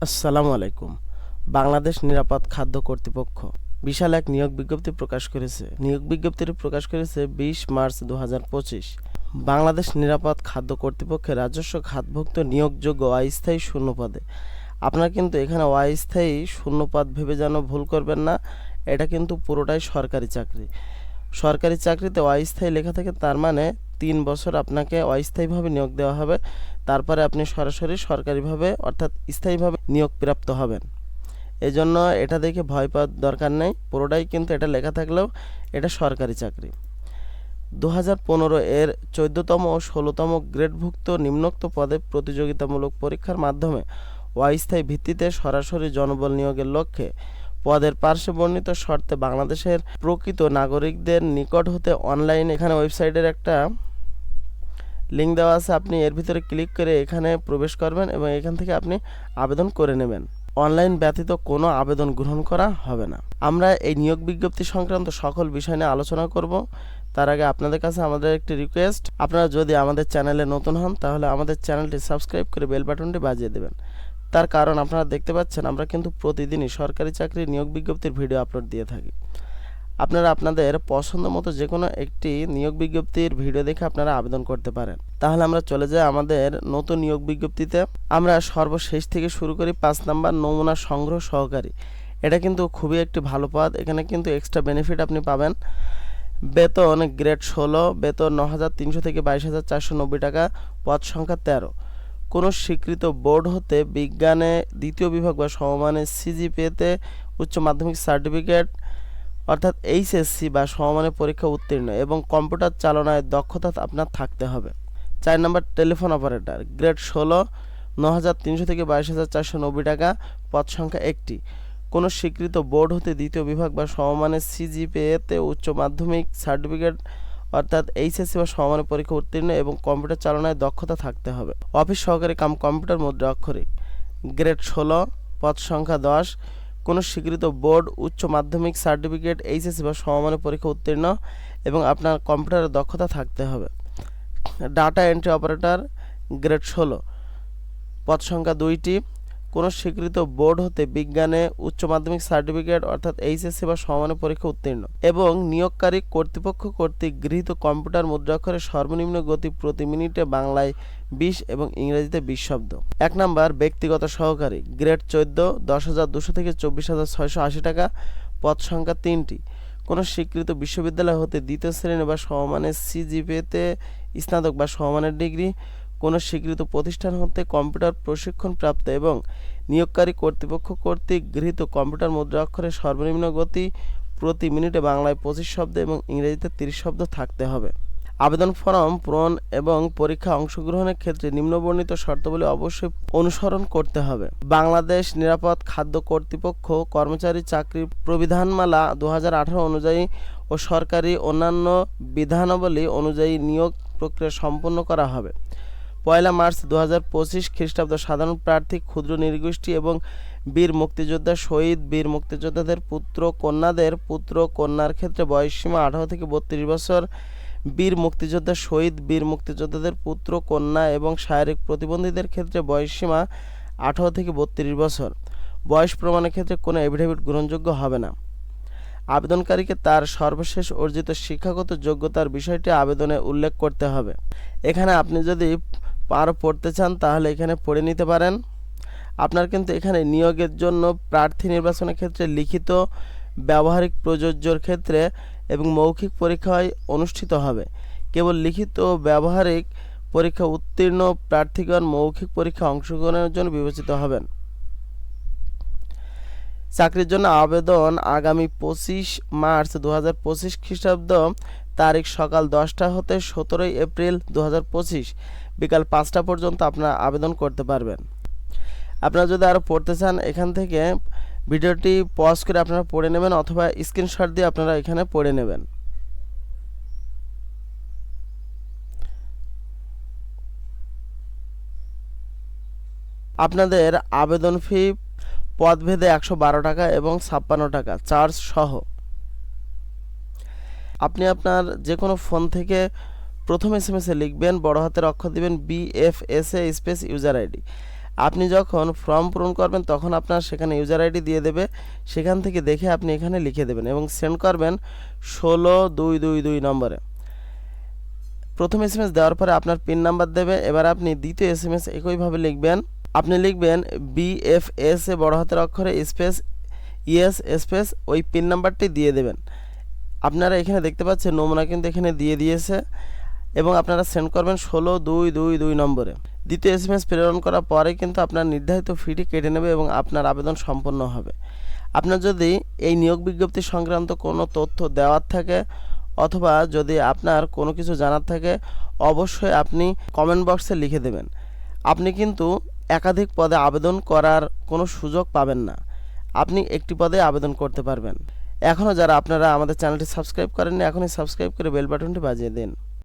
আসসালামু আলাইকুম। বাংলাদেশ নিরাপদ খাদ্য কর্তৃপক্ষ বিশাল এক নিয়োগ বিজ্ঞপ্তি প্রকাশ করেছে। নিয়োগ বিজ্ঞপ্তিটি প্রকাশ করেছে ২০ মার্চ ২০২৫। বাংলাদেশ নিরাপদ খাদ্য কর্তৃপক্ষের রাজস্ব খাতভুক্ত নিয়োগযোগ্য অস্থায়ী শূন্যপদে। আপনারা কিন্তু এখানে অস্থায়ী শূন্যপদ ভেবে যেন ভুল করবেন না, এটা কিন্তু পুরোটাই সরকারি চাকরি। সরকারি চাকরিতে অস্থায়ী লেখা থাকে, তার মানে ৩ বছর আপনাকে অস্থায়ীভাবে নিয়োগ দেওয়া হবে, তারপরে আপনি সরাসরি সরকারিভাবে অর্থাৎ স্থায়ীভাবে নিয়োগ প্রাপ্ত হবেন। এজন্য এটা দেখে ভয় পাওয়ার দরকার নেই, পুরোটাই কিন্তু এটা লেখা থাকলেও এটা সরকারি চাকরি। ২০১৫ এর ১৪তম ও ১৬তম গ্রেডভুক্ত নিম্নোক্ত পদে প্রতিযোগিতামূলক পরীক্ষার মাধ্যমে অস্থায়ী ভিত্তিতে সরাসরি জনবল নিয়োগের লক্ষ্যে পদের পার্শ্বে বর্ণিত শর্তে বাংলাদেশের প্রকৃত নাগরিকদের নিকট হতে অনলাইনে এখানে ওয়েবসাইটের একটা লিঙ্ক দেওয়া আছে, আপনি এর ভিতরে ক্লিক করে এখানে প্রবেশ করবেন এবং এখান থেকে আপনি আবেদন করে নেবেন। অনলাইন ব্যতীত কোনো আবেদন গ্রহণ করা হবে না। আমরা এই নিয়োগ বিজ্ঞপ্তি সংক্রান্ত সকল বিষয় নিয়ে আলোচনা করব। তার আগে আপনাদের কাছে আমাদের একটি রিকোয়েস্ট, আপনারা যদি আমাদের চ্যানেলে নতুন হন তাহলে আমাদের চ্যানেলটি সাবস্ক্রাইব করে বেল বাটনটি বাজিয়ে দেবেন। তার কারণ আপনারা দেখতে পাচ্ছেন আমরা কিন্তু প্রতিদিনই সরকারি চাকরির নিয়োগ বিজ্ঞপ্তির ভিডিও আপলোড দিয়ে থাকি। আপনারা আপনাদের পছন্দ মতো যে কোনো একটি নিয়োগ বিজ্ঞপ্তির ভিডিও দেখে আপনারা আবেদন করতে পারেন। তাহলে আমরা চলে যাই আমাদের নতুন নিয়োগ বিজ্ঞপ্তিতে। আমরা সর্বশেষ থেকে শুরু করি ৫ নাম্বার নমুনা সংগ্রহ সহকারী। এটা কিন্তু খুবই একটি ভালো পদ, এখানে কিন্তু এক্সট্রা বেনিফিট আপনি পাবেন। বেতন গ্রেড ১৬, বেতন ৯,৩০০ থেকে ২২,৪৯০ টাকা, পদ সংখ্যা ১৩। কোনো স্বীকৃত বোর্ড হতে বিজ্ঞানে দ্বিতীয় বিভাগ বা সমমানের সিজিপিএতে উচ্চ মাধ্যমিক সার্টিফিকেট অর্থাৎ এইচএসসি বা সমমানের পরীক্ষা উত্তীর্ণ এবং কম্পিউটার চালনায় দক্ষতা আপনার থাকতে হবে। ৪ নম্বর টেলিফোন অপারেটর, গ্রেড ১৬, ৯,৩০০ থেকে ২২,৪৯০ টাকা, পদ সংখ্যা ১টি। কোনো স্বীকৃত বোর্ড হতে দ্বিতীয় বিভাগ বা সমমানের সিজিপিএতে উচ্চ মাধ্যমিক সার্টিফিকেট অর্থাৎ এইচএসসি বা সমমানের পরীক্ষা উত্তীর্ণ এবং কম্পিউটার চালনায় দক্ষতা থাকতে হবে। অফিস সহকারী কাম কম্পিউটার মুদ্রা অক্ষরিক, গ্রেড ১৬, পদ সংখ্যা ১০। কোনো স্বীকৃত বোর্ড উচ্চ মাধ্যমিক সার্টিফিকেট এইচএসসি বা সমমানের পরীক্ষা উত্তীর্ণ এবং আপনার কম্পিউটারের দক্ষতা থাকতে হবে। ডাটা এন্ট্রি অপারেটর, গ্রেড ১৬, পদ সংখ্যা ২টি। কোনো স্বীকৃত বোর্ড হতে বিজ্ঞানে উচ্চ মাধ্যমিক সার্টিফিকেট অর্থাৎ এইচএসসি বা সমমানের পরীক্ষা উত্তীর্ণ এবং নিয়োগকারী কর্তৃপক্ষ কর্তৃক গৃহীত কম্পিউটার মুদ্রাক্ষরের সর্বনিম্ন গতি প্রতি মিনিটে বাংলায় ২০ এবং ইংরেজিতে ২০ শব্দ। ১ নাম্বার ব্যক্তিগত সহকারী, গ্রেড ১৪, ১০,২০০ থেকে ২৪,৬৮০ টাকা, পদ সংখ্যা ৩টি। কোনো স্বীকৃত বিশ্ববিদ্যালয় হতে দ্বিতীয় শ্রেণী বা সমমানের সিজিপিএতে স্নাতক বা সমমানের ডিগ্রি, কোনো স্বীকৃত প্রতিষ্ঠান হতে কম্পিউটার প্রশিক্ষণপ্রাপ্ত এবং নিয়োগকারী কর্তৃপক্ষ কর্তৃক গৃহীত কম্পিউটার মুদ্রা অক্ষরের সর্বনিম্ন গতি প্রতি মিনিটে বাংলায় ২৫ শব্দ এবং ইংরেজিতে ৩০ শব্দ থাকতে হবে। আবেদন ফরম পূরণ এবং পরীক্ষা অংশগ্রহণের ক্ষেত্রে নিম্নবর্ণিত শর্তাবলী অবশ্যই অনুসরণ করতে হবে। বাংলাদেশ নিরাপদ খাদ্য কর্তৃপক্ষ কর্মচারী চাকরি প্রবিধানমালা ২০১৮ অনুযায়ী ও সরকারি অন্যান্য বিধানাবলী অনুযায়ী নিয়োগ প্রক্রিয়া সম্পন্ন করা হবে। ১ মার্চ ২০২৫ খ্রিস্টাব্দ সাধারণ প্রার্থী, ক্ষুদ্র নৃগোষ্ঠী এবং বীর মুক্তিযোদ্ধা, শহীদ বীর মুক্তিযোদ্ধাদের পুত্র কন্যাদের পুত্র কন্যার ক্ষেত্রে বয়সসীমা ১৮ থেকে ৩২ বছর, বীর মুক্তিযোদ্ধা, শহীদ বীর মুক্তিযোদ্ধাদের পুত্র কন্যা এবং শারীরিক প্রতিবন্ধীদের ক্ষেত্রে বয়সসীমা ১৮ থেকে ৩২ বছর। বয়স প্রমাণের ক্ষেত্রে কোনো এফিডেভিট গ্রহণযোগ্য হবে না। আবেদনকারীকে তার সর্বশেষ অর্জিত শিক্ষাগত যোগ্যতার বিষয়টি আবেদনে উল্লেখ করতে হবে। এখানে আপনি যদি আরও পড়তে চান তাহলে এখানে পড়ে নিতে পারেন। আপনার কিন্তু এখানে নিয়োগের জন্য প্রার্থী নির্বাচনের ক্ষেত্রে লিখিত, ব্যবহারিক প্রযোজ্যর ক্ষেত্রে এবং মৌখিক পরীক্ষায় অনুষ্ঠিত হবে। কেবল লিখিত ও ব্যবহারিক পরীক্ষা উত্তীর্ণ প্রার্থীগণ মৌখিক পরীক্ষা অংশগ্রহণের জন্য বিবেচিত হবেন। চাকরির জন্য আবেদন আগামী ২৫ মার্চ ২০২৫ খ্রিস্টাব্দ তারিখ সকাল ১০টা হতে ১৭ এপ্রিল ২০২৫ বিকাল ৫টা পর্যন্ত আপনারা আবেদন করতে পারবেন। আপনারা যদি আরও পড়তে চান এখান থেকে ভিডিওটি পজ করে আপনারা পড়ে নেবেন অথবা স্ক্রিনশট দিয়ে আপনারা এখানে পড়ে নেবেন। আপনাদের আবেদন ফি পদভেদে ১১২ টাকা এবং ৫৬ টাকা চার্জ সহ। আপনি আপনার যে কোনো ফোন থেকে প্রথম এসএমএসে লিখবেন, বড় হাতের অক্ষর দিবেন BFSA স্পেস ইউজার আইডি। আপনি যখন ফর্ম পূরণ করবেন তখন আপনার সেখানে ইউজার আইডি দিয়ে দেবে, সেখান থেকে দেখে আপনি এখানে লিখে দেবেন এবং সেন্ড করবেন 16222 নম্বরে। প্রথম এসএমএস দেওয়ার পরে আপনার পিন নাম্বার দেবে। এবার আপনি দ্বিতীয় এসএমএস একইভাবে লিখবেন। আপনি লিখবেন BFS এ বড় হাতের অক্ষরে স্পেস ইএস স্পেস ওই পিন নাম্বারটি দিয়ে দেবেন। আপনারা এখানে দেখতে পাচ্ছেন নমুনা কিন্তু এখানে দিয়ে দিয়েছে এবং আপনারা সেন্ড করবেন 16222 নম্বরে। দ্বিতীয় এসএমএস প্রেরণ করার পরে কিন্তু আপনার নির্ধারিত ফিটি কেটে নেবে এবং আপনার আবেদন সম্পন্ন হবে। আপনার যদি এই নিয়োগ বিজ্ঞপ্তি সংক্রান্ত কোনো তথ্য দেওয়ার থাকে অথবা যদি আপনার কোনো কিছু জানার থাকে অবশ্যই আপনি কমেন্ট বক্সে লিখে দেবেন। আপনি কিন্তু একাধিক পদে আবেদন করার কোনো সুযোগ পাবেন না, আপনি একটি পদে আবেদন করতে পারবেন। এখনও যারা আপনারা আমাদের চ্যানেলটি সাবস্ক্রাইব করেননি এখনই সাবস্ক্রাইব করে বেল বাটনটি বাজিয়ে দিন।